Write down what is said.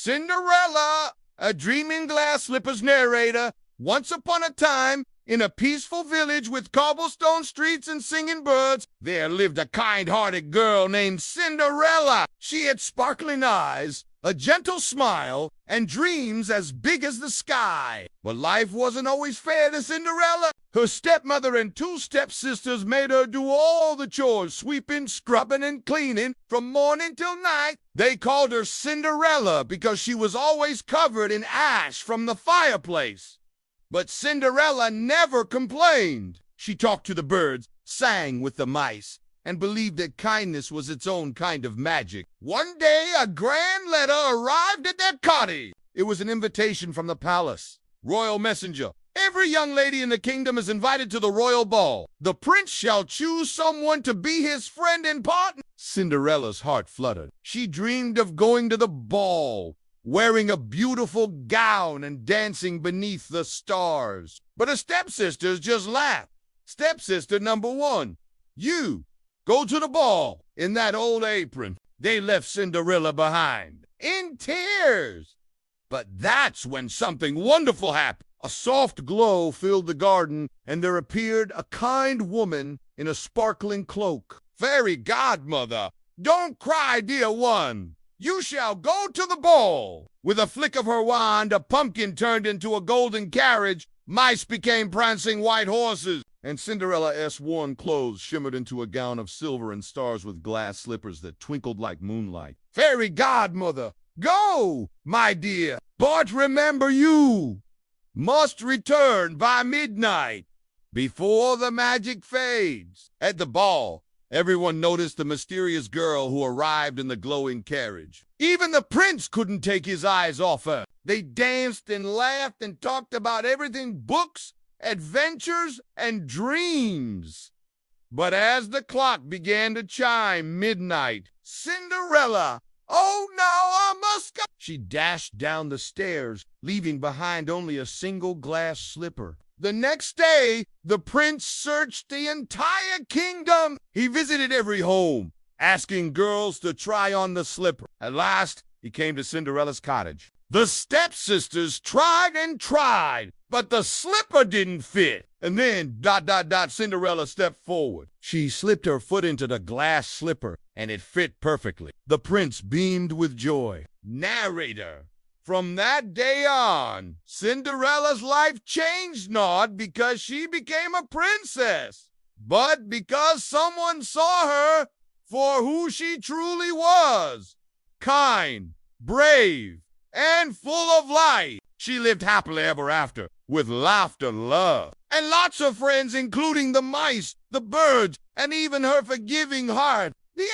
Cinderella, a dreaming glass slippers narrator. Once upon a time, in a peaceful village with cobblestone streets and singing birds, there lived a kind-hearted girl named Cinderella. She had sparkling eyes, a gentle smile, and dreams as big as the sky. But life wasn't always fair to Cinderella. Her stepmother and two stepsisters made her do all the chores, sweeping, scrubbing, and cleaning from morning till night. They called her Cinderella because she was always covered in ash from the fireplace. But Cinderella never complained. She talked to the birds, sang with the mice, and believed that kindness was its own kind of magic. One day, a grand letter arrived at their cottage. It was an invitation from the palace. Royal messenger. Every young lady in the kingdom is invited to the royal ball. The prince shall choose someone to be his friend and partner. Cinderella's heart fluttered. She dreamed of going to the ball, wearing a beautiful gown and dancing beneath the stars. But her stepsisters just laughed. Stepsister number one, you go to the ball in that old apron. They left Cinderella behind in tears. But that's when something wonderful happened. A soft glow filled the garden, and there appeared a kind woman in a sparkling cloak. Fairy godmother, don't cry, dear one. You shall go to the ball. With a flick of her wand, a pumpkin turned into a golden carriage. Mice became prancing white horses, and Cinderella's worn clothes shimmered into a gown of silver and stars with glass slippers that twinkled like moonlight. Fairy godmother, go, my dear, but remember you must return by midnight, before the magic fades. At the ball, everyone noticed the mysterious girl who arrived in the glowing carriage. Even the prince couldn't take his eyes off her. They danced and laughed and talked about everything: books, adventures, and dreams. But as the clock began to chime midnight, Cinderella, oh, now I must go. She dashed down the stairs, leaving behind only a single glass slipper. The next day, the prince searched the entire kingdom. He visited every home, asking girls to try on the slipper. At last, he came to Cinderella's cottage. The stepsisters tried and tried, but the slipper didn't fit. And then, Cinderella stepped forward. She slipped her foot into the glass slipper, and it fit perfectly. The prince beamed with joy. Narrator. From that day on, Cinderella's life changed not because she became a princess, but because someone saw her for who she truly was: kind, brave, and full of life. She lived happily ever after, with laughter, love, and lots of friends, including the mice, the birds, and even her forgiving heart. The end.